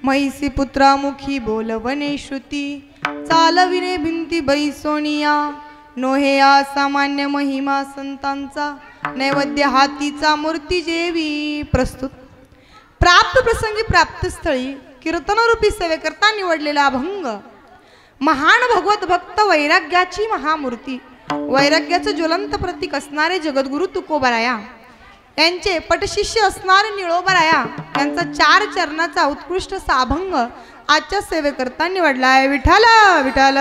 मैसी पुत्रामुखी बोलवणे श्रुती चालविणे भिंती बैसोनिया नोहे असामान्य महिमा संतांचा नैवेद्य हातीचा मूर्ती जेवी प्रस्तुत प्राप्त प्रसंगी प्राप्तस्थळी कीर्तनरूपी सेवेकरता निवडलेला अभंग महान भगवत भक्त वैराग्याची महामूर्ती वैराग्याचं ज्वलंत प्रतीक असणारे जगद्गुरु तुकोबाराया यांचे पटशिष्य असणारे निळोबाराया यांचा 4 चरणाचा उत्कृष्ट असा अभंग आजच्या सेवेकरता निवडला आहे। विठ्ठल विठ्ठल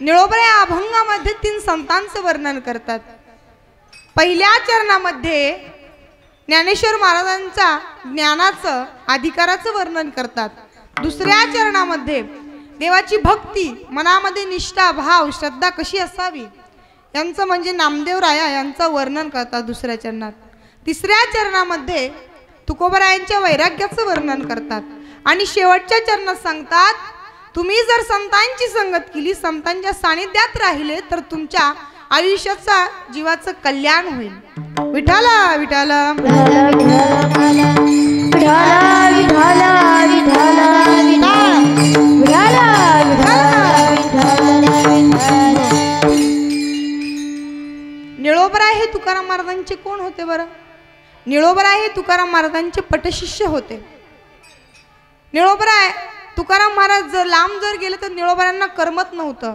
निळोबा या अभंगामध्ये 3 संतांचे वर्णन करतात। पहिल्या चरणामध्ये ज्ञानेश्वर महाराजांचा ज्ञानाचं अधिकाराचं वर्णन करतात। दुसऱ्या चरणामध्ये देवाची भक्ती मनामध्ये निष्ठा भाव श्रद्धा कशी असावी यांचं म्हणजे नामदेव राया यांचं वर्णन करतात दुसऱ्या चरणात। तिसऱ्या चरणामध्ये तुकोबारायांच्या वैराग्याचं वर्णन करतात आणि शेवटच्या चरणात सांगतात तुम्ही जर संतांची संगत केली संतांच्या सानिध्यात राहिले तर तुमच्या आयुष्याचा जीवाचं कल्याण होईल। विठ्ठल विठ्ठल निळोबराय हे तुकाराम महाराजांचे कोण होते बरं? निळोबराय हे तुकाराम महाराजांचे पटशिष्य होते। निळोबराय तुकाराम महाराज जर लांब जर गेले तर निळोबरायांना करमत नव्हतं।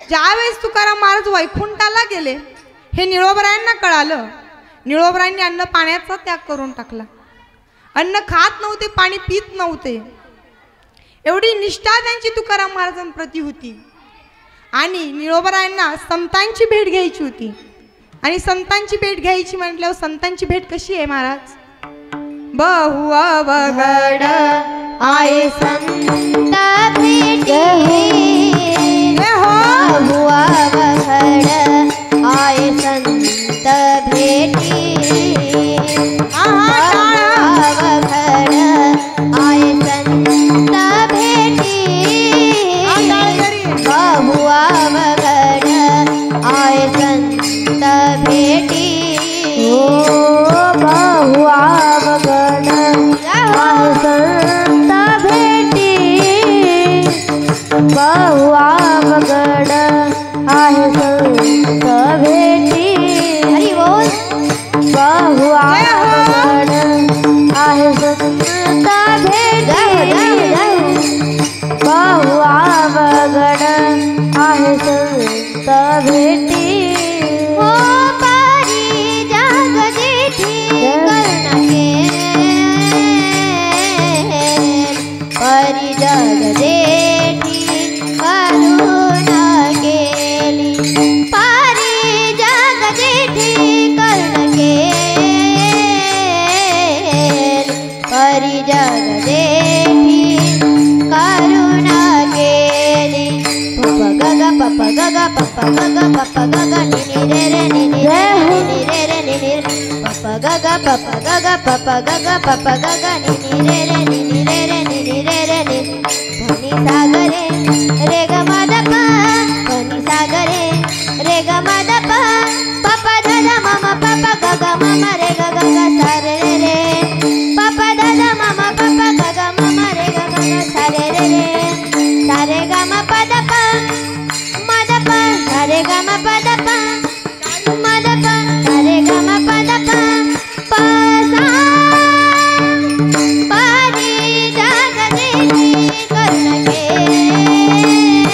ज्यावेळेस तुकाराम महाराज वैकुंठाला गेले हे निळोबरायांना कळालं। निळोबरायांनी अन्न पाण्याचा त्याग करून टाकला। अन्न खात नव्हते पाणी पित नव्हते। एवढी निष्ठा त्यांची तुकाराम महाराजांप्रती होती आणि निळोबरायांना संतांची भेट घ्यायची होती आणि संतांची भेट घ्यायची म्हटल्यावर संतांची भेट कशी आहे महाराज? बहु अवघड आये संत भेटी बहु अवघड आये संत भेटी अवघड आये संत भेटी बहु अवघड आये संत भेटी बहु अवघड आये संत भेटी बहु अवघड आहे संत भेटी हरी बोल बहु अवघड आहे संत भेटी बहु अवघड आहे संत भेटी हो पारी जग जेठी कर्णके पारी जग जेठी करुणा केली पारी जग जेठी करुणा केली पारी जग जेठी करुणा केली पप गग पप गग नि रे रे नि रे रे नि पप गग पप गग नि रे रे नि रे रे नि धनी सागरे रे ग मदप धनी सागरे रे ग मदप पप दादा मम पप गग मम रे ग गग सारे रे रे पप दादा मम पप गग मम रे ग गग सारे रे रे सारे ग म पदप मदप सारे ग म पदप मदप सारे ग म पदप पसा पारी जग जेठी करुणा केली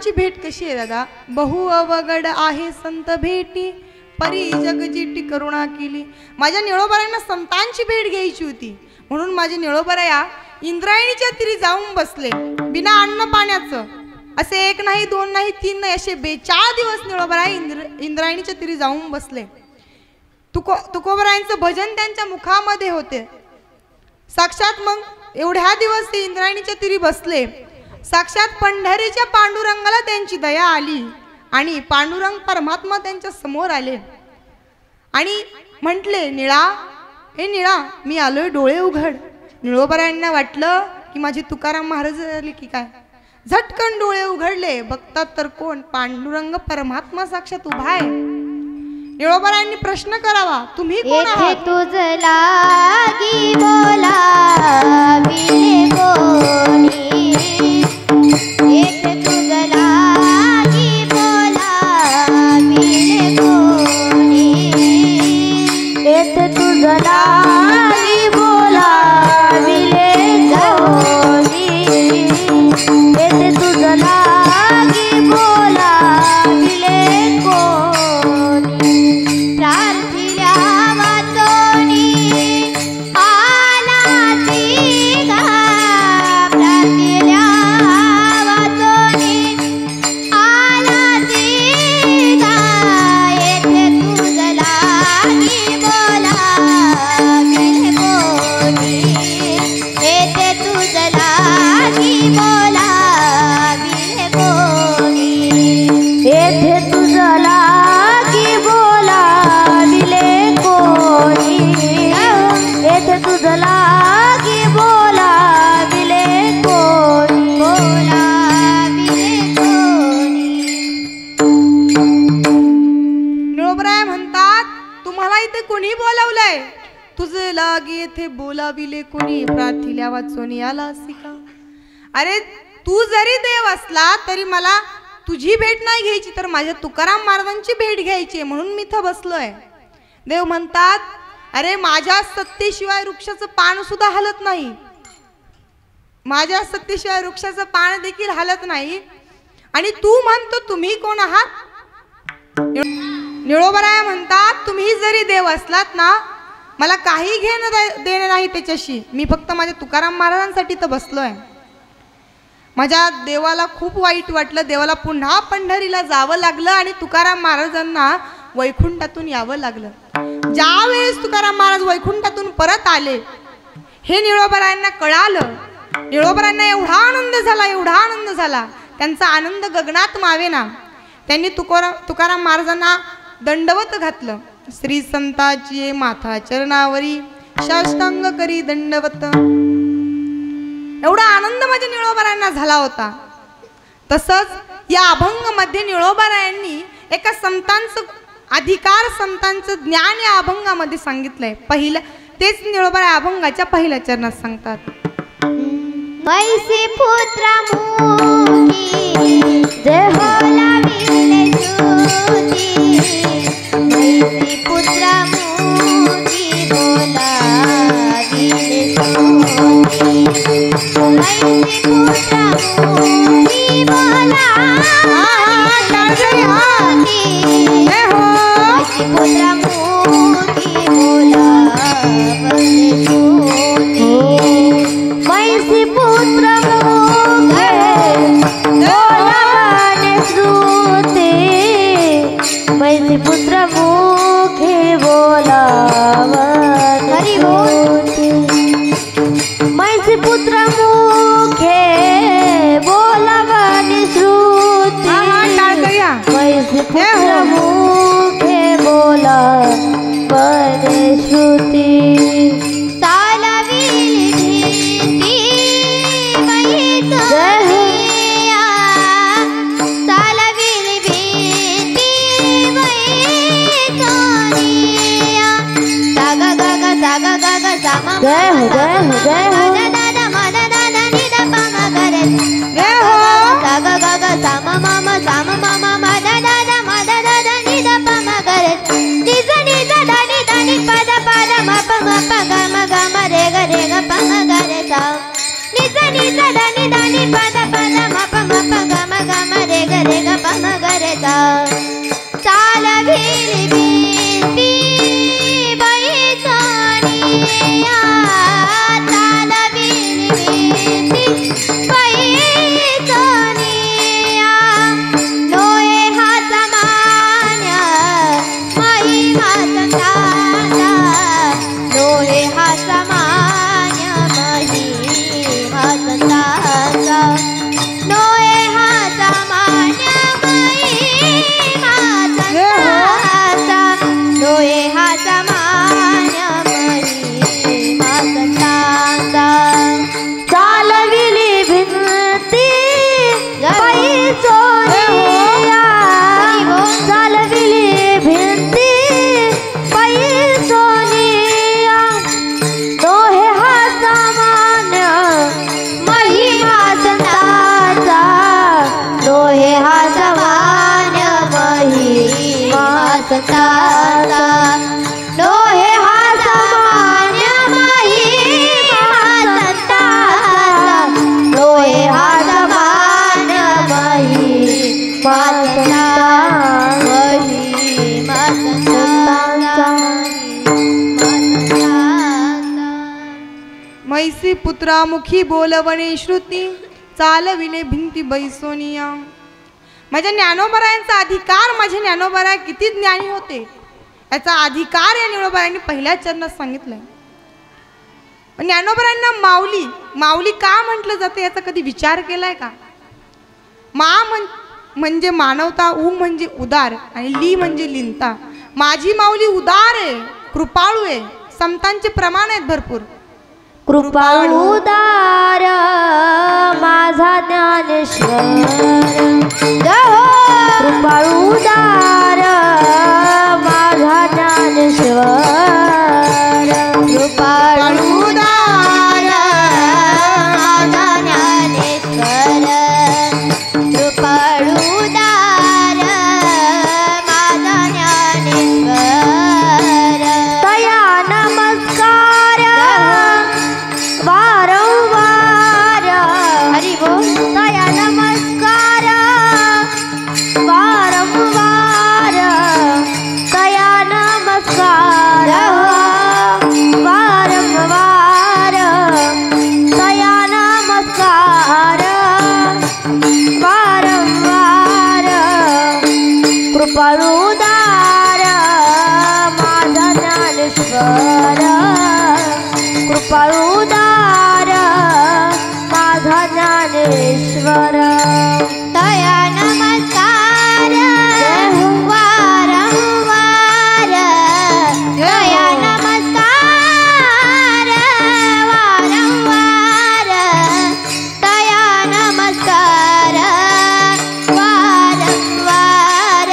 संतांची भेट कशी आहे दादा? बहु अवघड आहे संत भेटी, परी जगजीटी करुणा केली. माझ्या निळोबारायांना संतांची भेट घ्यायची होती, म्हणून माझे निळोबाराया इंद्रायणीच्या तीरी जाऊन बसले बिना अन्न पाण्याचं. असे 1 नाही 2 नाही 3 नाही असे 42 दिवस निळोबाराय इंद्रायणीच्या तीरी जाऊन बसले. तुकोबरायांचं भजन त्यांच्या मुखामध्ये होते. साक्षात मग एवढ्या दिवस ते इंद्रायणीच्या तीरी बसले. साक्षात पंढरीच्या पांडुरंगाला त्यांची दया आली आणि पांडुरंग परमात्मा त्यांच्या समोर आले आणि म्हटले, निळा, हे निळा, मी आलोय, डोळे उघड. निळोबारायांना वाटलं की माझे तुकाराम महाराज आले की काय. झटकन डोळे उघडले, बघतात तर कोण, पांडुरंग परमात्मा साक्षात उभा आहे. निळोबारायांनी प्रश्न करावा, तुम्ही कोण आहात? तुझ लागी बोला विले कोणी, येथे तुझ लागी बोला विले कोणी, येथे तुझ लागी बोला विले कोणी, येथे तुझ लागी बोला विले कोणी. प्रार्थिल्या वाचोनी आला तिघा, प्रार्थिल्या वाचोनी आला तिघा, येथे तुझ लागी बोला विले कोणी, येथे तुझ लागी बोला विले कोणी, येथे तुझ लागी बोला विले कोणी, येथे तुझ लागी बोला विले कोणी, बोला विले कोणी. निळोबराय म्हणतात, तुम्हाला इथे कोणी बोलावलंय? तुझे लागी येथे बोलाविले कोणी, प्रार्थिल्या वाचोनी आला सिका. अरे तू जरी देव असला तरी मला तुझी भेट नाही घ्यायची, तर माझ्या तुकाराम महाराजांची भेट घ्यायची, म्हणून मी इथं बसलोय. देव म्हणतात, अरे माझ्या सत्तेशिवाय वृक्षाचं पान सुद्धा हलत नाही, माझ्या सत्तेशिवाय वृक्षाचं पान देखील हलत नाही, आणि तू म्हणतो तुम्ही कोण आहात? निळोबराया म्हणतात, तुम्ही जरी देव असलात ना, मला काही घेणं देणं नाही त्याच्याशी, मी फक्त माझ्या तुकाराम महाराजांसाठी तर बसलोय. माझ्या देवाला खूप वाईट वाटलं, देवाला पुन्हा पंढरीला जावं लागलं आणि तुकाराम महाराजांना वैकुंठातून यावं लागलं. ज्या वेळेस तुकाराम महाराज वैकुंठातून परत आले, हे निळोबरायांना कळालं. निळोबरायांना एवढा आनंद झाला, एवढा आनंद झाला, त्यांचा आनंद गगनात मावेना. त्यांनी तुकाराम महाराजांना दंडवत घातलं. श्री संताची माथा चरणावरी साष्टांग करी दंडवत. एवढा आनंद माझ्या निळोबारायांना झाला होता. तसंच या अभंगामध्ये निळोबारायांनी एका संतांचं अधिकार, संतांचं ज्ञान या अभंगामध्ये सांगितलंय. पहिलं तेच निळोबाराय अभंगाच्या पहिल्या चरणात सांगतात. मैसी पुत्र मुखी जय होला विले ज्योती, मैसी पुत्र मुखी बोला विले ज्योती, मैसी पुत्र मुखी बोला मैसी पुत्र मुखी बोला विले ज्योती, मैसी पुत्र मुखे बोलावने श्रुती, मैसी पुत्र मुखे बोलावने श्रुती, मैसी पुत्र मुखे बोलावने श्रुती, मैसी पुत्र मुखे बोलावने श्रुती. जय हो जय हो जय हो दादा मादा दादा निदा पामा करे जय हो सागा गागा सामा मामा मादा दादा मादा दादा निदा पामा करे निजा निजा दानी दानी पादा पादा मापा मापा गामा गामा रे गा पामा करे सा निजा निजा दानी दानी पादा पादा मापा मापा गामा गामा रे गा डोळे हा सामान्य महिमा संतांचा डोळे हा सामान्य महिमा संतांचा चालविली भिंती बाई सोनिया चालविली भिंती बाई सोनिया डोळे हा सामान्य महिमा संतांचा डोळे हा सामान्य महिमा संतांचा डोळे हा सामान्य महिमा संतांचा डोळे हा सामान्य महिमा संतांचा मैसी पुत्रामुखी बोलवणे श्रुती चालविले भिंती बैसोनिया. माझ्या ज्ञानोबरायांचा अधिकार माझे ज्ञानोबराय किती ज्ञानी होते याचा अधिकार या ज्ञानोबरायांनी पहिल्या चरणात सांगितलंय. ज्ञानोबरायांना माऊली माऊली का म्हटलं जातं याचा कधी विचार केलाय का? म्हणजे मानवता, उ म्हणजे उदार आणि ली म्हणजे लिनता. माझी माऊली उदार आहे, कृपाळू आहे, समतांचे प्रमाण आहेत भरपूर. कृपाळू उदार माझा ज्ञानेश्वर कृपाळू उदार माझा ज्ञानेश्वर कृपाळू उदार माझा ज्ञानेश्वर कृपाळू उदार माझा ज्ञानेश्वर तया नमस्कार वारंवार हरि बोल तया नमस्कार वारंवार तया नमस्कार वारंवार तया नमस्कार वारंवार कृपाळू उदार माझा ज्ञानेश्वर कृपाळू उदार माझा ज्ञानेश्वर तया नमस्कार वारंवार तया नमस्कार वारंवार तया नमस्कार वारंवार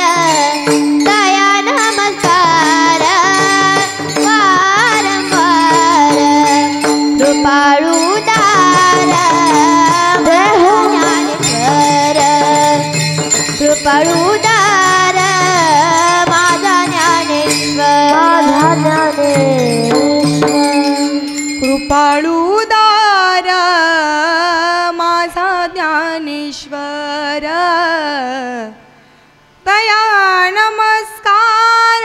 तया नमस्कार वारंवार कृपाळू उदार ज्ञानेश्वर कृपाळू उदार माझा ज्ञानेश्वर कृपाळू उदार माझा ज्ञानेश्वर तया नमस्कार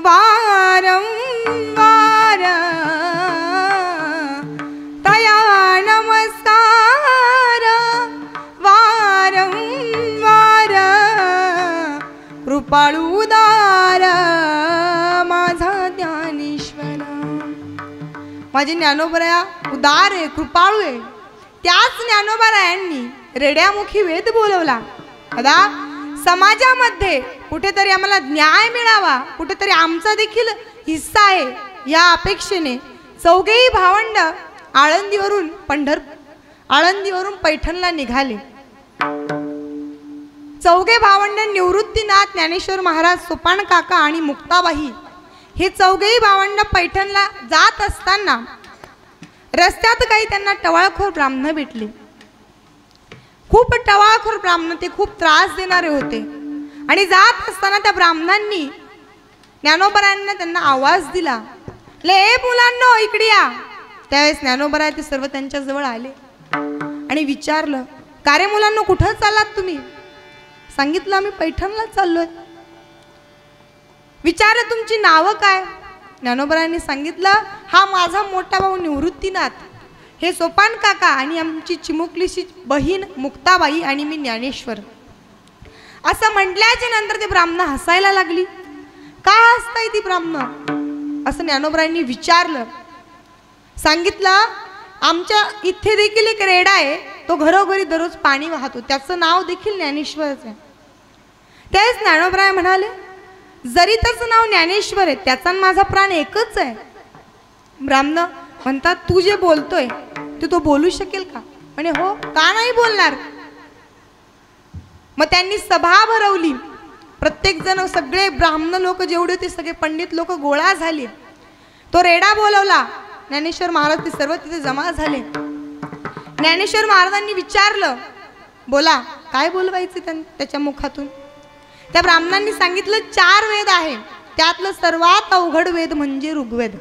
वारंवार तया नमस्कार वारंवार कृपाळू उदार माझा ज्ञानेश्वर. माझे ज्ञानोबराया उदार आहे, कृपाळू आहे. त्याच ज्ञानोबरायांनी रेड्यामुखी वेद बोलवला. आता समाजामध्ये कुठेतरी आम्हाला न्याय मिळावा, कुठेतरी आमचा देखील हिस्सा आहे या अपेक्षेने चौघेही भावंड आळंदीवरून पैठणला निघाले. चौघे भावंड निवृत्तीनाथ, ज्ञानेश्वर महाराज, सोपान काका आणि मुक्ताबाई हे चौघेही भावंड पैठणला जात असताना रस्त्यात काही त्यांना टवाळखोर ब्राह्मण भेटले. खूप टवाळखोर ब्राह्मण, ते खूप त्रास देणारे होते. आणि जात असताना त्या ब्राह्मणांनी ज्ञानोबरायांना त्यांना आवाज दिला, ले मुलांनो इकडे या. त्यावेळेस ज्ञानोबराय ते सर्व त्यांच्या जवळ आले आणि विचारलं, का रे मुलांनो कुठं चाललात तुम्ही? सांगितलं आम्ही पैठणला चाललोय. विचारलं तुमची नावं काय? ज्ञानोबरायांनी सांगितलं, हा माझा मोठा भाऊ निवृत्तीनाथ, हे सोपान काका आणि आमची चिमुकलीशी बहीण मुक्ताबाई आणि मी ज्ञानेश्वर. असं म्हटल्याच्या नंतर ते ब्राह्मण हसायला लागली. का हसताय ती ब्राह्मण? असं ज्ञानोबरायांनी विचारलं. सांगितलं आमच्या इथे देखील एक रेडा आहे, तो घरोघरी दररोज पाणी वाहतो, त्याचं नाव देखील ज्ञानेश्वरच आहे. त्यावेळेस ज्ञानोबराय म्हणाले, जरी त्याचं नाव ज्ञानेश्वर आहे, त्याचा माझा प्राण एकच आहे. ब्राह्मण म्हणतात, तू जे बोलतोय ते तो बोलू शकेल का? म्हणे हो, का नाही बोलणार. मग त्यांनी सभा भरवली. प्रत्येक जण, सगळे ब्राह्मण लोक जेवढे होते, सगळे पंडित लोक गोळा झाले. तो रेडा बोलवला. ज्ञानेश्वर महाराज ते सर्व तिथे जमा झाले. ज्ञानेश्वर महाराजांनी विचारलं, बोला काय बोलवायचं त्याच्या मुखातून. त्या ब्राह्मणांनी सांगितलं, 4 वेद आहे, त्यातलं सर्वात अवघड वेद म्हणजे ऋग्वेद,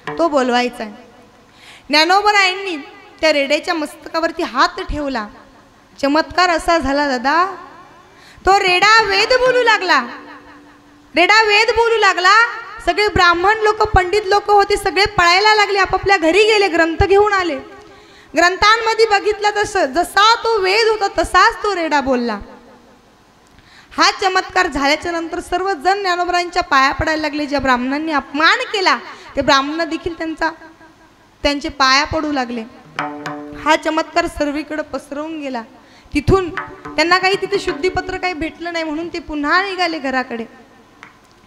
तो बोलवायचा आहे. ज्ञानोबरायांनी त्या रेड्याच्या मस्तकावरती हात ठेवला. चमत्कार असा झाला दादा, तो रेडा वेद बोलू लागला. रेडा वेद बोलू लागला. सगळे ब्राह्मण लोक, पंडित लोक होते, सगळे पळायला लागले, आपापल्या घरी गेले, ग्रंथ घेऊन आले. ग्रंथांमध्ये बघितलं तसं, जसा तो वेद होता तसाच तो रेडा बोलला. हा चमत्कार झाल्याच्या नंतर सर्वजण ज्ञानोबरायांच्या पाया पडायला लागले. ज्या ब्राह्मणांनी अपमान केला ते ब्राह्मण देखील त्यांचे पाया पडू लागले. हा चमत्कार सर्वीकडे पसरवून गेला. तिथून त्यांना काही तिथे शुद्धीपत्र काही भेटलं नाही, म्हणून ते पुन्हा निघाले घराकडे.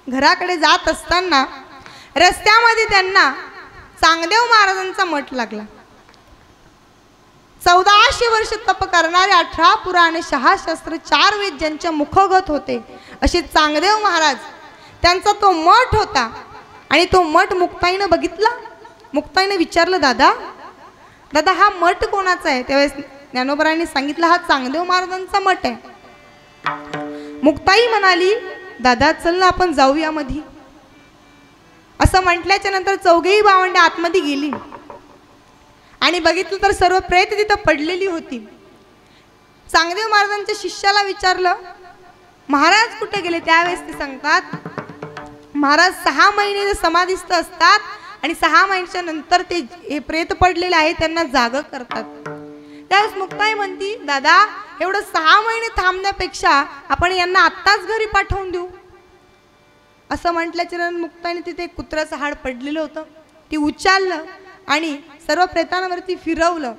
घराकडे जात असताना रस्त्यामध्ये त्यांना चांगदेव महाराजांचा मठ लागला. 1400 वर्ष तप करणारे, 18 पुराणे, 6 शास्त्र, 4 वेद ज्यांच्या मुखगत होते असे चांगदेव महाराज, त्यांचा तो मठ होता. आणि तो मठ मुक्ताईनं बघितला. मुक्ताईनं विचारलं, दादा दादा हा मठ कोणाचा आहे? त्यावेळेस ज्ञानोबरायांनी सांगितलं, हा चांगदेव महाराजांचा मठ आहे. मुक्ताई म्हणाली, दादा चल ना आपण जाऊया मधी. असं म्हटल्याच्या नंतर चौघेही भावंडे आतमध्ये गेली आणि बघितलं तर सर्व प्रेत तिथं पडलेली होती. चांगदेव महाराजांच्या शिष्याला विचारलं, महाराज कुठे गेले? त्यावेळेस ते सांगतात, महाराज 6 महिने समाधिस्थ असतात आणि 6 महिन्याच्या नंतर ते हे प्रेत पडलेले आहे त्यांना जाग करतात. त्यावेळेस मुक्ताई म्हणती, दादा एवढं 6 महिने थांबण्यापेक्षा आपण यांना आत्ताच घरी पाठवून देऊ. असं म्हटल्याच्या नंतर मुक्ताईने तिथे कुत्र्याचं हाड पडलेलं होतं, ती उचललं आणि सर्व प्रेतांवरती फिरवलं.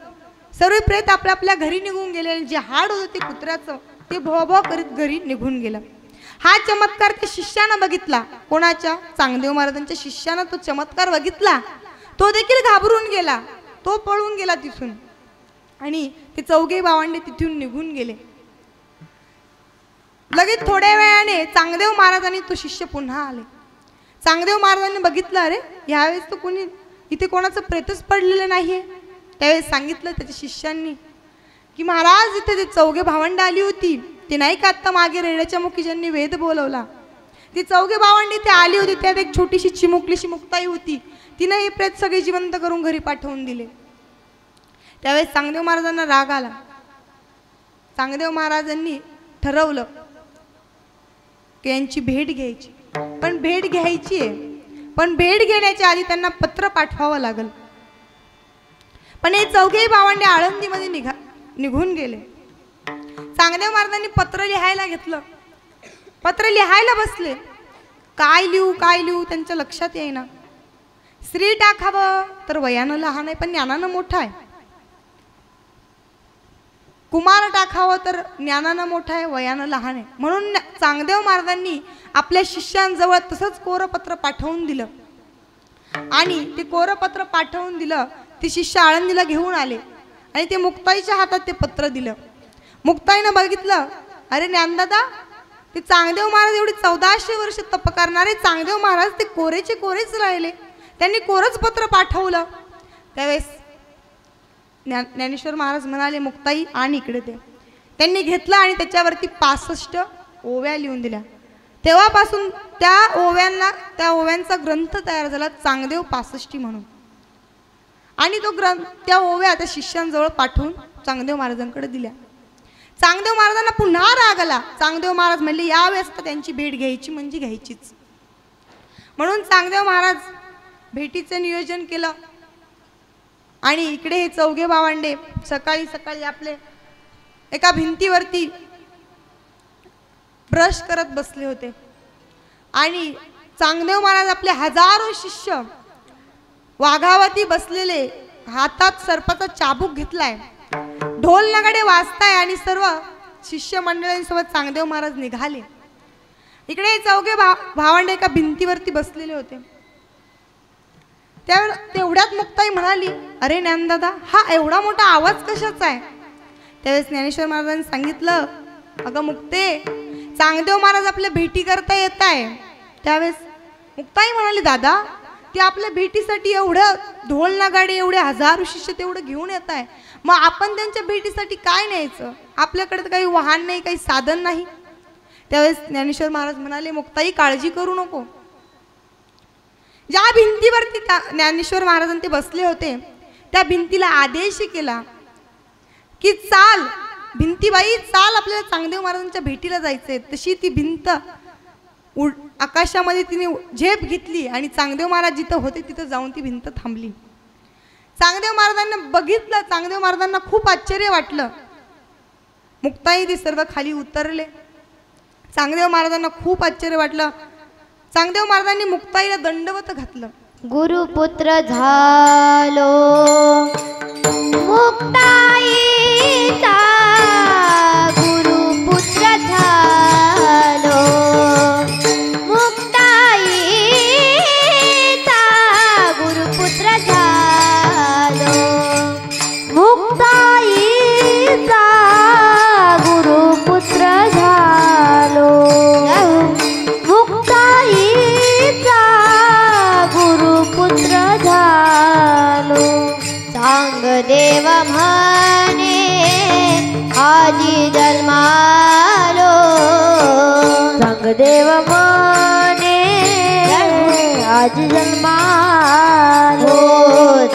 सर्व प्रेत आपल्या आपल्या घरी निघून गेले. जे हाड होतं ते कुत्र्याचं, ते भोभो करीत घरी निघून गेलं. हा चमत्कार त्या शिष्यानं बघितला. कोणाच्या? चांगदेव महाराजांच्या शिष्यानं तो चमत्कार बघितला. तो देखील घाबरून गेला, तो पळून गेला तिथून आणि ते चौघे भावंडे तिथून निघून गेले. लगेच थोड्या वेळाने चांगदेव महाराजांनी तो शिष्य पुन्हा आले. चांगदेव महाराजांनी बघितलं, अरे यावेळेस तो कोणी इथे कोणाचं प्रेतच पडलेलं नाहीये. त्यावेळेस सांगितलं त्याच्या शिष्यांनी की महाराज इथे ते चौघे भावंड आली होती, ते नाही का आत्ता मागे रेड्याच्या मुखी ज्यांनी वेद बोलवला, ती चौघे भावंडी ते आली होती. त्यात एक छोटीशी चिमुकलीशी मुक्ताई होती, तिनं हे प्रेत सगळे जिवंत करून घरी पाठवून दिले. त्यावेळेस चांगदेव महाराजांना राग आला. चांगदेव महाराजांनी ठरवलं की यांची भेट घ्यायची. पण भेट घ्यायची आहे, पण भेट घेण्याच्या आधी त्यांना पत्र पाठवावं लागल. पण हे चौघेही भावंडे आळंदीमध्ये निघून गेले. चांगदेव महाराजांनी पत्र लिहायला घेतलं. पत्र लिहायला बसले. काय लिहू त्यांच्या लक्षात येईना. श्री टाकावं तर वयानं लहान आहे पण ज्ञानानं मोठा आहे. कुमार टाकावं तर ज्ञानानं मोठा आहे, वयानं लहान आहे. म्हणून चांगदेव महाराजांनी आपल्या शिष्यांजवळ तसंच कोरपत्र पाठवून दिलं. आणि ते कोरपत्र पाठवून दिलं. ते शिष्य आळंदीला घेऊन आले आणि ते मुक्ताईच्या हातात ते पत्र दिलं. मुक्ताईनं बघितलं, अरे ज्ञानदादा, ते चांगदेव महाराज एवढे 1400 वर्ष तप करणारे चांगदेव महाराज ते कोरेचे कोरेच राहिले. त्यांनी कोरच पत्र पाठवलं. त्यावेळेस ज्ञानेश्वर महाराज म्हणाले, मुक्ताई आणि इकडे ते. त्यांनी घेतलं आणि त्याच्यावरती 65 ओव्या लिहून दिल्या. तेव्हापासून त्या ओव्यांचा ग्रंथ तयार झाला, चांगदेव 65 म्हणून. आणि तो ग्रंथ, त्या ओव्या त्या शिष्यांजवळ पाठवून चांगदेव महाराजांकडे दिल्या. चांगदेव महाराजांना पुन्हा राग आला. चांगदेव महाराज म्हणले, यावेळेस तर त्यांची भेट घ्यायची म्हणजे घ्यायचीच. म्हणून चांगदेव महाराज भेटीचं नियोजन केलं. आणि इकडे हे चौघे भावंडे सकाळी सकाळी आपले एका भिंतीवरती ब्रश करत बसले होते. आणि चांगदेव महाराज आपले हजारो शिष्य वाघावरती बसलेले हातात सर्पाचा चाबूक घेतलाय, ढोल नगाडे वाजताय आणि सर्व शिष्य मंडळींसोबत चांगदेव महाराज निघाले. इकडे चौघे भावंड एका भिंतीवरती बसलेले होते. तेवढ्यात मुक्ताई म्हणाली, अरे ज्ञानदादा, हा एवढा मोठा आवाज कशाचा आहे? त्यावेळेस ज्ञानेश्वर महाराजांनी सांगितलं, अगं मुक्ते, चांगदेव महाराज आपल्या भेटी करता येत आहे. त्यावेळेस मुक्ताई म्हणाली, दादा, ते आपल्या भेटीसाठी एवढं ढोल नगाडे, एवढे हजारो शिष्य तेवढं घेऊन येत आहे, मग आपण त्यांच्या भेटीसाठी काय न्यायचं? आपल्याकडे तर काही वाहन नाही, काही साधन नाही. त्यावेळेस ज्ञानेश्वर महाराज म्हणाले, मुक्ताई, काळजी करू नको. ज्या भिंतीवरती ज्ञानेश्वर महाराजांनी ते बसले होते त्या भिंतीला आदेश केला की चाल भिंतीबाई, चाल, आपल्याला चांगदेव महाराजांच्या भेटीला जायचंय. तशी ती भिंत आकाशामध्ये तिने झेप घेतली आणि चांगदेव महाराज जिथं होते तिथं जाऊन ती भिंत थांबली. चांगदेव महाराजांना बघितलं, चांगदेव महाराजांना खूप आश्चर्य वाटलं. मुक्ताई ते सर्व खाली उतरले. चांगदेव महाराजांना खूप आश्चर्य वाटलं. चांगदेव महाराजांनी मुक्ताईला दंडवत घातलं. गुरुपुत्र झालो मुक्ताईचा, गुरुपुत्र झालो मुक्ताईचा, गुरुपुत्र झालो मुक्ताईचा, गुरुपुत्र झालो मुक्ताईचा, गुरुपुत्र झालो. चांगदेव म्हणे आजी जन्मालो, चांगदेव म्हणे आजी जन्मालो,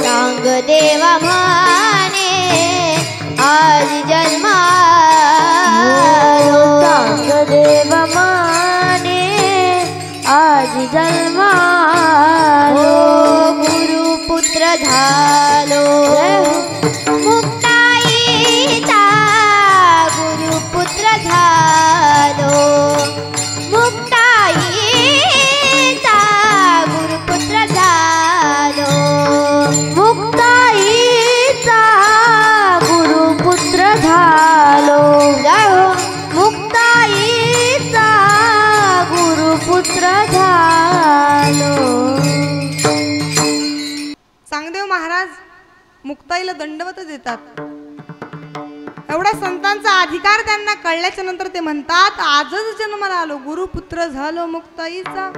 चांगदेव म्हणे आजी जन्मालो, चांगदेव म्हणे आजी जन्मालो. गुरुपुत्र झालो मुक्ताईचा, गुरुपुत्र झालो मुक्ताईचा, गुरुपुत्र झालो मुक्ताईचा, गुरुपुत्र झालो मुक्ताईचा, गुरुपुत्र झालो. चांगदेव महाराज मुक्ताईला दंडवत देतात. एवढा संतांचा अधिकार त्यांना कळल्याच्या नंतर ते म्हणतात, आजच जन्माला आलो, गुरुपुत्र झालो मुक्ताईचा,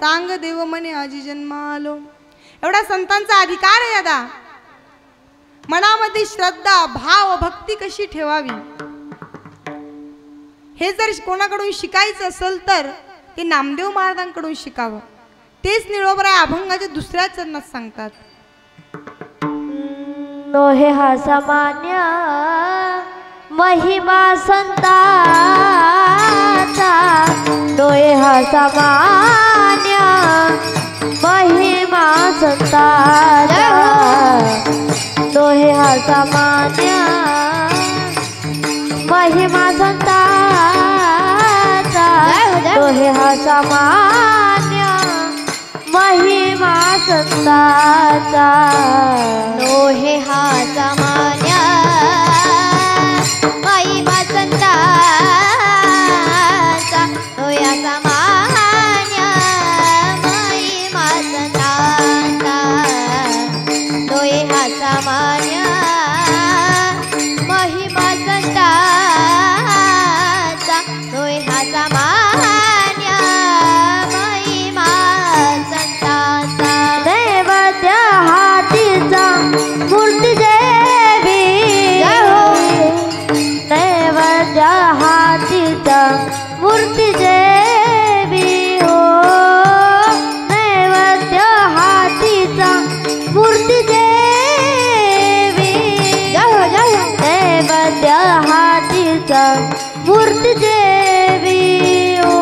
चांगदेव म्हणे आजी जन्मालो. एवढा संतांचा अधिकार आहे दादा. मनामध्ये श्रद्धा, भाव, भक्ती कशी ठेवावी हे जर कोणाकडून शिकायचं असेल तर ते नामदेव महाराजांकडून शिकावं. तेच निळोबराय अभंगाच्या दुसऱ्या चरणात सांगतात. नोहे हा सामान्य महिमा संताचा, नोहे हा सामान्य महिमा संताचा, नोहे हा सामान्य महिमा संताचा, नोहे हा सामान्य महिमा संताचा. नोहे हा सामान्य महिमा संताचा, नोहे हा सामान्य महिमा संताचा, नोहे हा सामान्य महिमा संताचा, नोहे हा सामान्य महिमा संताचा. नैवेद्य हातीचा मूर्ती देवी, नैवेद्य हातीचा मूर्ती देवी हो, नैवेद्य हातीचा मूर्ती देवी, नैवेद्य हातीचा मूर्ती देवी हो.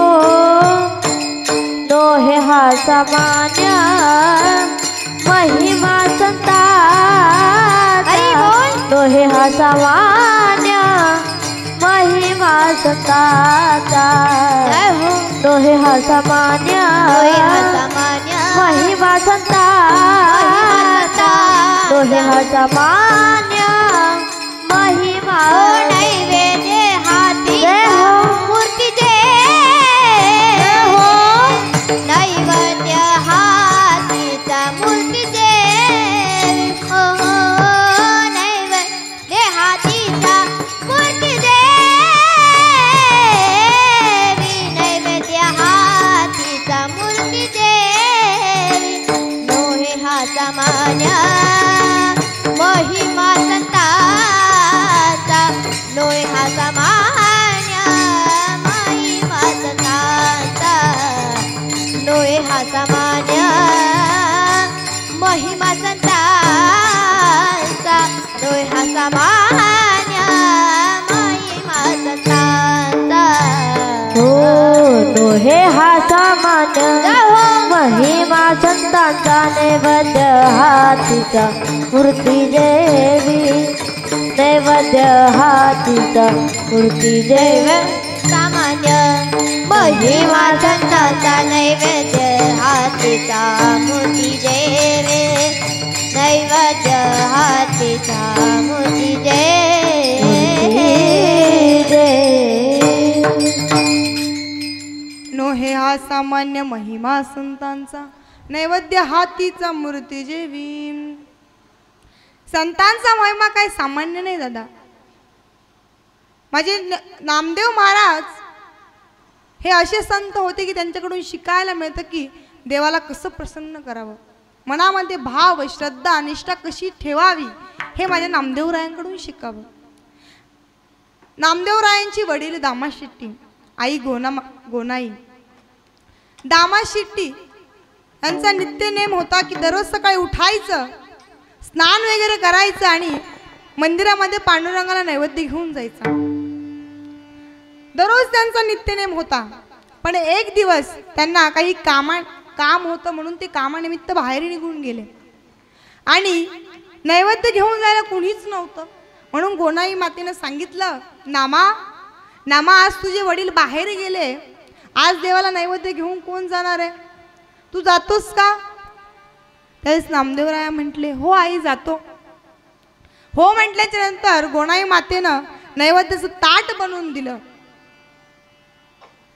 नोहे हा सामान्य महिमा संताचा, नोहे हा सामान्य महिमा संताचा, नोहे हा सामान्य नोहे हा सामान्य महिमा संताचा, डोहे हा सामान्य महिमा नैवेद्य हाती जय हो मूर्ती जे नैवेद्य हातीचा मूर्ती जे हो नैवेद्य हातीचा मूर्ती देवी नैवेद्य हातीचा मूर्ती देवी लोहे हा सामान्य महिमा संताचा लोहे हा सामान्य महिमा संताचा लोहे हा सामान्य महिमा संताचा लोहे हा सामान्य महिमा संताचा हो डोहे हा सामान्य महिमा संतांचा नैवेद्य हातीचा मूर्ती देवी नैवेद्य हातीचा मूर्ती देवी सामान्य महिमा संतांचा नैवेद्य हातीचा मूर्ती देवे नैवेद्य हातीचा मूर्ती देवे नोहे हा सामान्य महिमा संतांचा नैवेद्य हातीचा मूर्ती जेवी संतांचा महिमा काही सामान्य नाही दादा. माझे नामदेव महाराज हे असे संत होते की त्यांच्याकडून शिकायला मिळतं की देवाला कसं प्रसन्न करावं, मनामध्ये भाव श्रद्धा निष्ठा कशी ठेवावी हे माझ्या नामदेवरायांकडून शिकावं. नामदेवरायांची वडील दामा शेट्टी, आई गोनाई. दामा शेट्टी यांचा नित्यनेम होता की दररोज सकाळी उठायचं, स्नान वगैरे करायचं आणि मंदिरामध्ये पांडुरंगाला नैवेद्य घेऊन जायचा. दररोज त्यांचा नित्यनेम होता. पण एक दिवस त्यांना काही काम होतं म्हणून ते कामानिमित्त बाहेर निघून गेले आणि नैवेद्य घेऊन जायला कोणीच नव्हतं. म्हणून गोनाई मातेनं सांगितलं, नामा आज तुझे वडील बाहेर गेले, आज देवाला नैवेद्य घेऊन कोण जाणार आहे, तू जातोस का? त्यावेळेस नामदेवराया म्हटले, हो आई जातो. हो म्हटल्याच्या नंतर गोनाई मातेनं नैवेद्याचं ताट बनवून दिलं.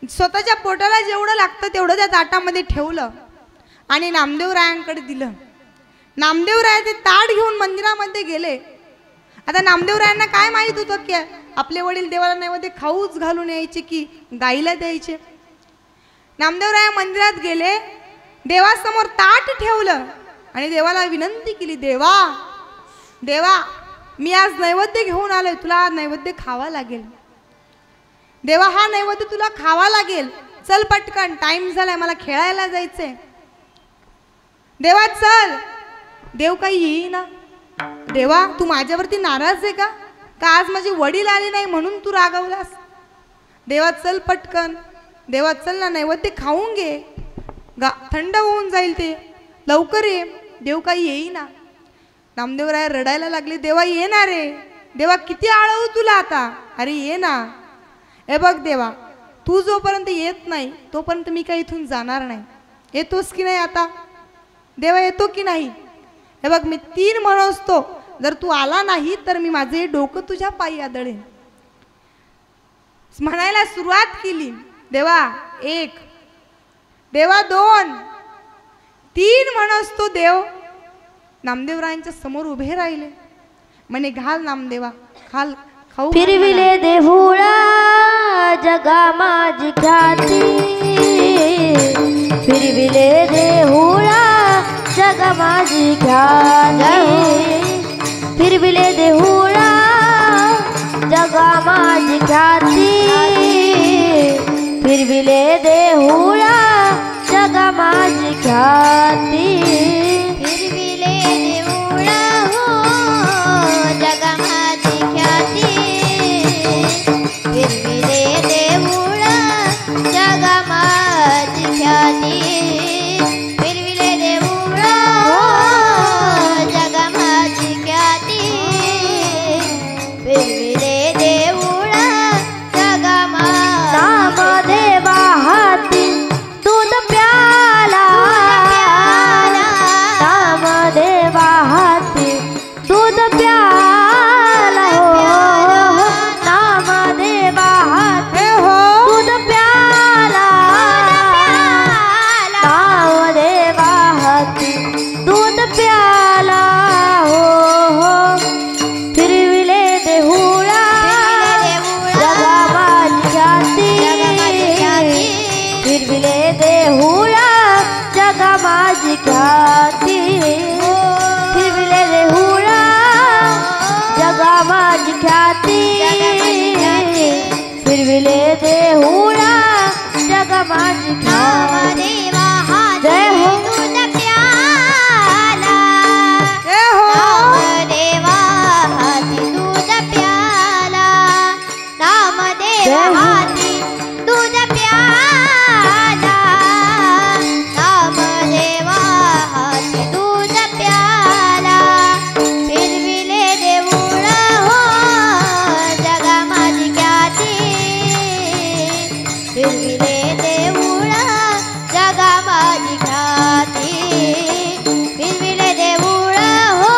स्वतःच्या पोटाला जेवढं लागतं तेवढं त्या ताटामध्ये ठेवलं आणि नामदेवरायांकडे दिलं. नामदेवराय ते ताट घेऊन मंदिरामध्ये गेले. आता नामदेवरायांना काय माहित होतं की आपले वडील देवाला नैवेद्य खाऊच घालून यायचे की गाईला द्यायचे. नामदेवराय मंदिरात गेले, देवासमोर ताट ठेवलं आणि देवाला विनंती केली, देवा मी आज नैवेद्य घेऊन आलोय, तुला नैवेद्य खावा लागेल. देवा हा नैवेद्य तुला खावा लागेल, चल पटकन टाइम झालाय, मला खेळायला जायचंय. देवा चल. देव काही येईना. देवा तू माझ्यावरती नाराज आहे का आज माझे वडील आले नाही म्हणून तू रागावलास? देवा चल पटकन, देवा चल ना, नैवेद्य खाऊन घे, थंड होऊन जाईल ते, लवकर ये. देव काही येईना. नामदेवराय रडायला लागले, देवा येणार रे, देवा किती आळवू तुला आता, अरे ये ना. हे बघ देवा, तू जोपर्यंत येत नाही तोपर्यंत मी काही इथून जाणार नाही. येतोस की नाही आता? देवा येतो की नाही? हे बघ मी 3 म्हणतो, जर तू आला नाही तर मी माझे डोकं तुझ्या पायी आदळेन. म्हणायला सुरुवात केली. देवा 1, देवा 2, 3 म्हणतो देव नामदेवरायांच्या समोर उभे राहिले. म्हणे घाल नामदेवा, खाल खाऊ. फिरविले देहुळा जगा माझी ख्याती, फिरविले देहुळा जगा माझी ख्याती, फिरविले देहुळा जगा माझी ख्याती, फिरविले देहुळा जगा माझी ख्याती, फिरविले देऊळा हो जगा माझी ख्याती, फिरविले देऊळा जगा माझी ख्याती, फिरविले देऊळा हो जगा माझी ख्याती, फिरविले देऊळा जगा माझी नामदेवा हाती दूध प्याला, फिरविले देहुळा जग माझी ख्याती. नामदेवा जय हाती हो. दूध प्याला. जय हो. नामदेवा हाती दूध प्याला. नामदेवा जय हो. हाती दूध प्याला. नामदेवा हाती दूध प्याला. फिरविले देऊळ हो जगा माझी ख्याती. फिरविले देऊळ जगा माझी ख्याती. फिरविले देऊळ हो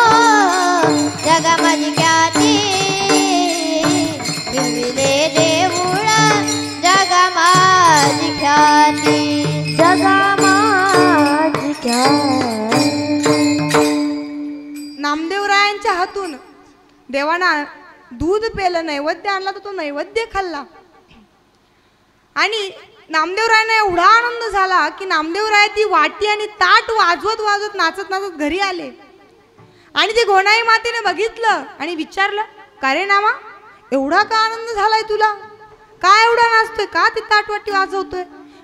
जगा माझी ख्याती. फिरविले देऊळ जगा माझी ख्याती. जगा माझी ख्याती. नामदेवरायांच्या हातून देवाना दूध पेलं, नैवेद्य आणला तर तो नैवेद्य खाल्ला. आणि नामदेवरायांना एवढा आनंद झाला की नामदेवराय ती वाटी आणि ताट वाजवत वाजवत नाचत नाचत घरी आले. आणि ते गोनाई मातेने बघितलं आणि विचारलं, का रे नामा, एवढा का आनंद झालाय तुला? का एवढा नाचतोय? का ती ताट वाटी वाजवतोय?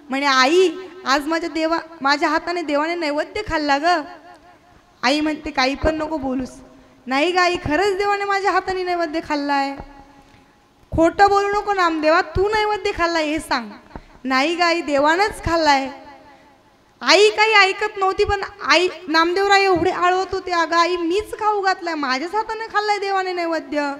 म्हणे आई, आज माझ्या हाताने देवाने नैवेद्य खाल्ला ग. आई म्हणते, काही पण नको बोलूस. नाही ग आई, खरंच देवाने माझ्या हाताने नैवेद्य खाल्लाय. खोटं बोलू नको नामदेवा, तू नैवेद्य खाल्लाय हे सांग. नाही ग आई, देवानंच खाल्लाय. आई काही ऐकत नव्हती, पण आई नामदेवराय एवढे आळवत होते, अगं आई मीच खाऊ घातलाय, माझ्याच हाताने खाल्लाय देवाने नैवेद्य.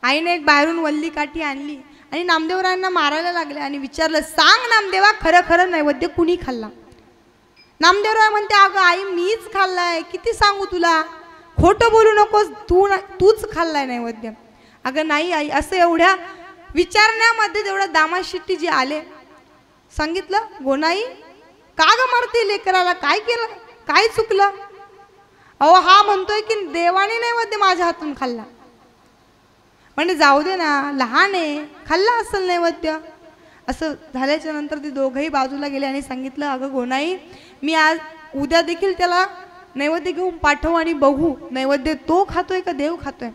आईने एक बाहेरून वल्ली काठी आणली आणि नामदेवरायांना मारायला लागले आणि विचारलं, सांग नामदेवा, खरं खरं नैवेद्य कुणी खाल्ला? नामदेवराय म्हणते, अगं आई मीच खाल्लाय, किती सांगू तुला, खोटं बोलू नकोस, तूच खाल्लाय नैवेद्य. अगं नाही आई, असं एवढ्या विचारण्यामध्ये तेवढं दामाशेट्टी जे आले, सांगितलं, गोनाई का ग मारते लेकराला, काय केलं, काय चुकलं? अहो हा म्हणतोय की देवाने नैवेद्य माझ्या हातून खाल्ला. म्हणजे जाऊ दे ना, लहान आहे, खाल्ला असेल नैवेद्य. असं झाल्याच्या नंतर ते दोघंही बाजूला गेले आणि सांगितलं, अगं गोनाई, मी आज उद्या देखील त्याला नैवेद्य घेऊन पाठवू आणि बघू नैवेद्य तो खातोय का देव खातोय.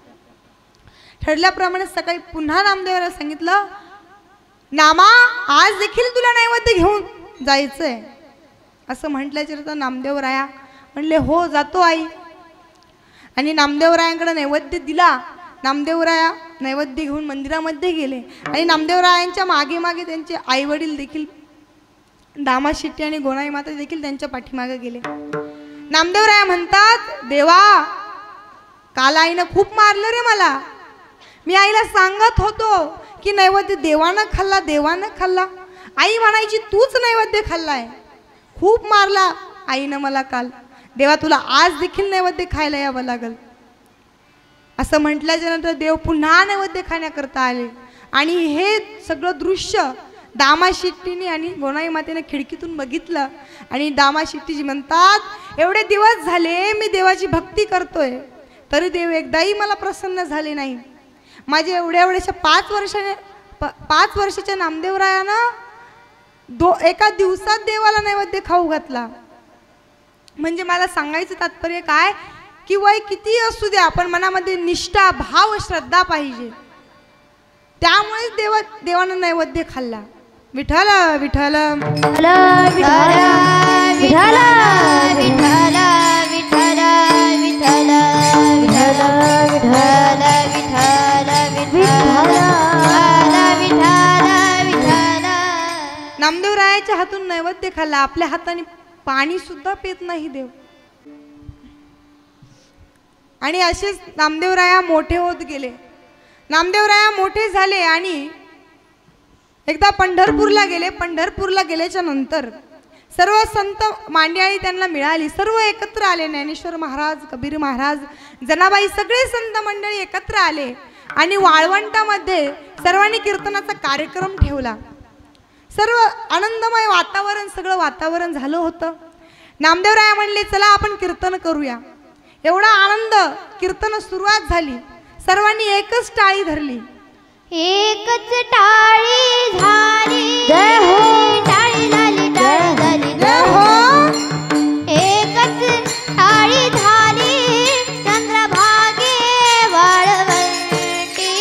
ठरल्याप्रमाणे सकाळी पुन्हा नामदेवाला सांगितलं, नामा, आज देखील तुला नैवेद्य घेऊन जायचंय. असं म्हटल्याच्या नंतर नामदेवराया म्हणले, हो जातो आई. आणि नामदेवरायांकडे नैवेद्य दिला. नामदेवराया नैवेद्य घेऊन मंदिरामध्ये गेले आणि नामदेवरायांच्या मागे मागे त्यांचे आई वडील देखील, दामाशेट्टी आणि गोनाई माता देखील त्यांच्या पाठीमागे गेले. नामदेवराया म्हणतात, देवा, काल आईनं खूप मारलं रे मला. मी आईला सांगत होतो की नैवेद्य देवानं खाल्ला, देवानं खाल्ला. आई म्हणायची तूच नैवेद्य खाल्लाय. खूप मारला आईनं मला काल. देवा, तुला आज देखील नैवेद्य खायला यावं लागल. असं म्हटल्याच्या नंतर देव पुन्हा नैवेद्य खाण्याकरता आले. आणि हे सगळं दृश्य दामाशेट्टीने आणि गोनाई मातेने खिडकीतून बघितलं. आणि दामाशेट्टीजी म्हणतात, एवढे दिवस झाले मी देवाची भक्ती करतोय, तरी देव एकदाही मला प्रसन्न झाले नाही. माझ्या एवढ्याशा 5 वर्षाच्या नामदेवरायानं एका दिवसात देवाला नैवेद्य खाऊ घातला. म्हणजे मला सांगायचं तात्पर्य काय, की वय किती असू द्या, पण मनामध्ये निष्ठा, भाव, श्रद्धा पाहिजे. त्यामुळेच देवानं नैवेद्य खाल्ला. विठ्ठल विठ्ठल विठ्ठल विठ्ठल विठ्ठल विठ्ठल विठ्ठल विठ्ठल विठ्ठल विठ्ठल विठ्ठल विठ्ठल विठ्ठल. नामदेवरायाच्या हातून नैवेद्य खाल्ला. आपल्या हाताने पाणी सुद्धा पित नाही देव. आणि असेच नामदेवराया मोठे होत गेले. नामदेवराया मोठे झाले आणि एकदा पंढरपूरला गेले. पंढरपूरला गेल्याच्या नंतर सर्व संत मांडियाळी त्यांना मिळाली. सर्व एकत्र आले. ज्ञानेश्वर महाराज, कबीर महाराज, जनाबाई, सगळे संत मंडळी एकत्र आले आणि वाळवंटामध्ये सर्वांनी कीर्तनाचा कार्यक्रम ठेवला. सर्व आनंदमय वातावरण, सगळं वातावरण झालं होतं. नामदेवराया म्हणले, चला आपण कीर्तन करूया. एवढा आनंद, कीर्तन सुरुवात झाली. सर्वांनी एकच टाळी धरली. एकच टाळी झाली, जय हो. टाळी झाली, टाळी झाली, जय हो. एकच टाळी झाली, चंद्रभागे वाळवंटी.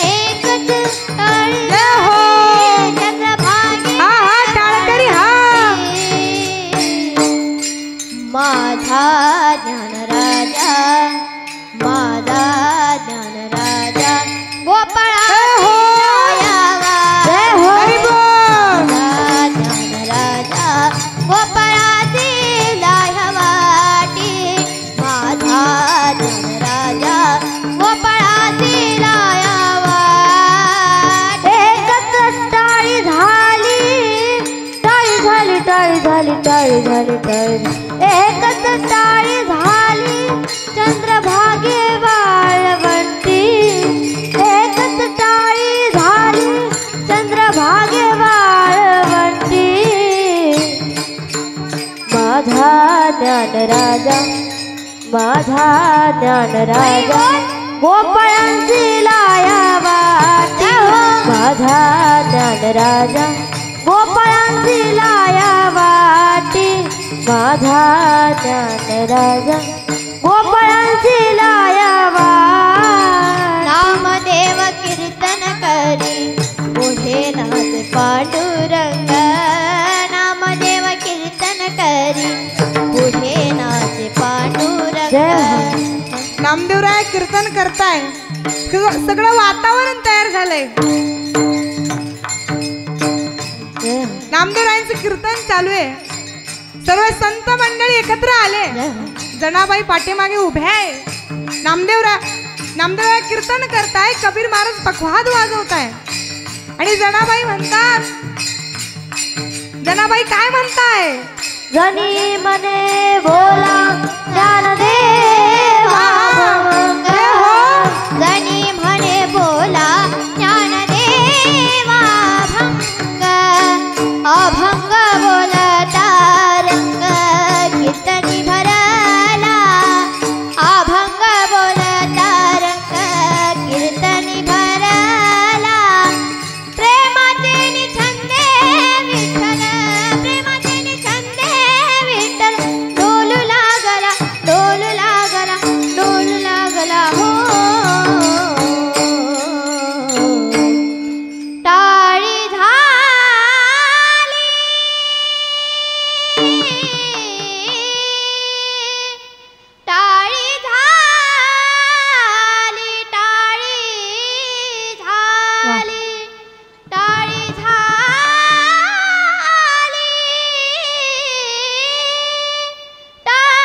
एकच टाळी ज्ञान राजा माझा ज्ञान राजा गोपाळांची लाया वाटी माझा ज्ञान राजा गोपाळांची लाया वाटी माझा ज्ञान राजा गोपाळांची लाया वाटी नामदेव कीर्तन करी पुढे नाच पांडुरंग नामदेव कीर्तन करी पुढे नाच पांडुरंग नामदेवराय कीर्तन करताय सगळं वातावरण तयार झालंय नामदेवरायांचं कीर्तन चालू आहे सर्व संत मंडळी एकत्र आले जनाबाई पाठीमागे उभ्या आहे नामदेवराय कीर्तन करताय कबीर महाराज पखवाद वाजवताय आणि जनाबाई म्हणतात जनाबाई काय म्हणताय जनी मने बोला ज्ञानदेवा जनी म्हणे बोला ज्ञानदेवा भंग अभंग बोलता रंग कीर्तनी भरला अभंग बोलता रंग कीर्तनी भरला प्रेमाचे निछंदे विठ्ठल प्रेमाचे निछंदे विठ्ठल डोलू लागला हो टाळी झाली टाळी झाली टाळी झाली टाळी झाली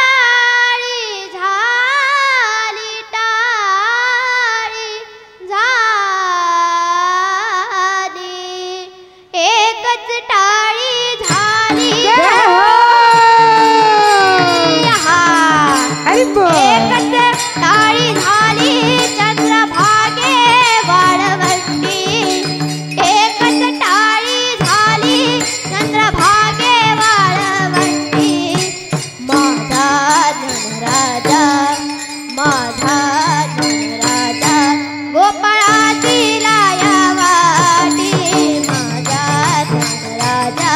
टाळी झाली टाळी झाली एकच टाळी झाली हा अरे एकच टाळी झाली चंद्रभागे वाळवंटी एकच टाळी झाली चंद्रभागे वाळवंटी माझा धनराजा गोपाळाची लाया वाटी माझा धनराजा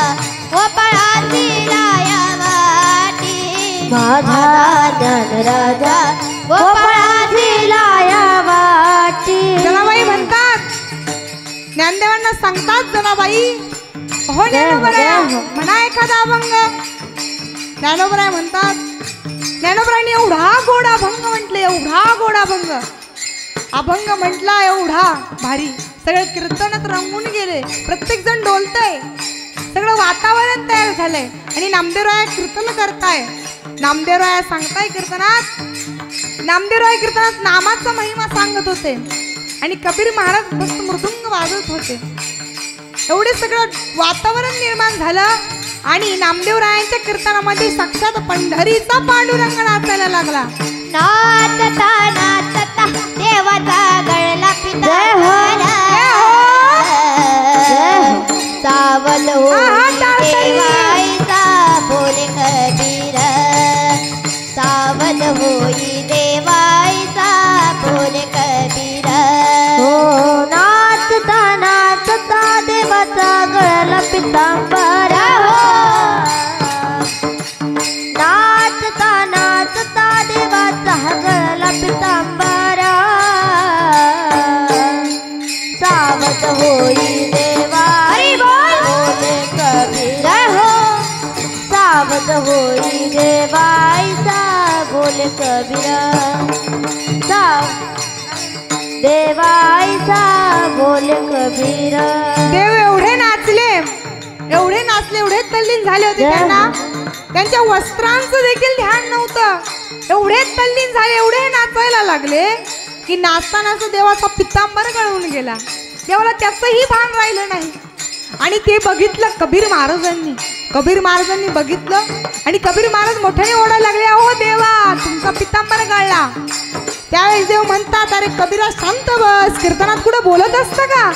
गोपाळाची लाया वाटी माझा ज्ञान राजा गोपाळाची लाया वाटी जनाबाई म्हणतात ज्ञानदेवांना सांगतात जनाबाई हो ज्ञानोबराया म्हणा एखादा अभंग ज्ञानोबराय म्हणतात ज्ञानोबरायांनी एवढा गोड अभंग म्हटले एवढा गोड अभंग म्हटला एवढा भारी सगळे कीर्तनात रंगून गेले प्रत्येक जण डोलतय सगळं वातावरण तयार झालंय आणि नामदेवराय कीर्तन करताय नामदेवराय सांगताय कीर्तनात नामाचा महिमा सांगत होते आणि कबीर महाराज मस्त मृदुंग वाजवत होते एवढे सगळं वातावरण निर्माण झालं आणि नामदेवरायांच्या कीर्तनामध्ये साक्षात पंढरीचा पांडुरंग नाचायला लागला नाचता नाचता देवाचा गळला पिता सावल देवाईचा बोले कबीर सावल होई देवाईचा बोले कबीर हो नाचता नाचता देवाचा गळला पितांबर नाचता नाचता देवाचा गळला पितांबर सावध होई देवा बोले कबीर हो सावध होई देवाईचा बोले कबीर देवाईचा बोले कबीर देव एवढे नाचले एवढे तल्लीन झाले होते त्यांच्या वस्त्रांचं देखील ध्यान नव्हतं एवढे तल्लीन झाले एवढे नाचायला लागले की नाचताना देवाचा पितांबर गळून गेला देवाला त्याचंही भान राहिलं नाही आणि ते बघितलं कबीर महाराजांनी बघितलं आणि कबीर महाराज मोठ्याने ओरडायला लागले अहो देवा तुमचा पितांबर गळला त्यावेळेस देव म्हणतात अरे कबीरा शांत बस कीर्तनात कुठं बोलत असतं का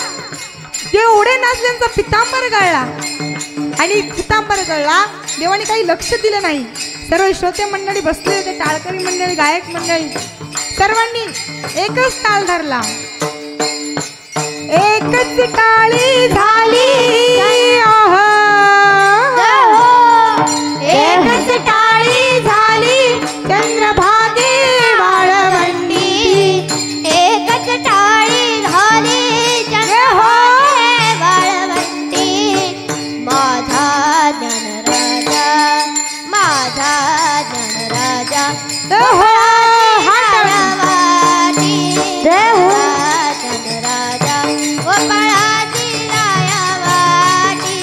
ते एवढे नाचल्यांचा पितांबर गळला आणि कुतांबर गळला. देवाने काही लक्ष दिलं नाही. सर्व श्रोते मंडळी बसले होते, टाळकरी मंडळी, गायक मंडळी सर्वांनी एकच ताल धरला. एकच टाळी झाली, एकच टाळी झाली चंद्रभागे वाळवंटी. एकच टाळी झाली चंद्रभागे वाळवंटी. माझा ज्ञानराजा, माझा ज्ञानराजा ज्ञानराजा गोपाळाची लायावाटी.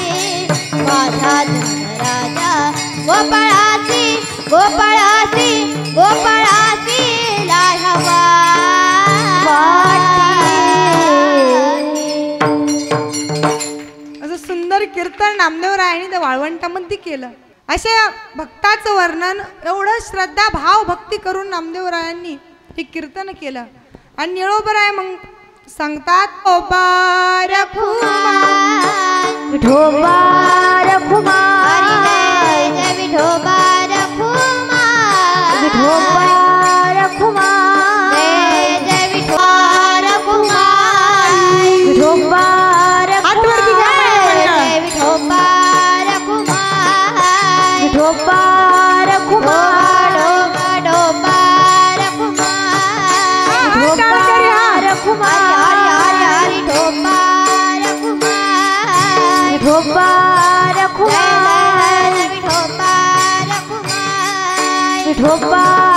माझा ज्ञानराजा गोपाळाची, गोपाळाची, गोपाळाची लायवाटी. असं सुंदर कीर्तन नामदेवरायांनी त्या वाळवंटामध्ये केलं. अशा भक्ताचं वर्णन एवढं श्रद्धा भाव भक्ती करून नामदेवरायांनी हे कीर्तन केलं. आणि निळोबराय मग सांगतात, विठोबा रखुमा, विठोबा रखुमा, विठोबा रखुमा, विठोबा रखुमा, जय विठोबा रखुमा, विठोबा हातवरती घ्या मंडळ. जय विठोबा रखुमा, विठोबा रखुमा, डोबा डोबा रखुमा, टाळकरी हा. रखुमा, हरी हरी हरी ढोबा रखुमा, विठोबा रखुमा, जय जय विठोबा रखुमा, विठोबा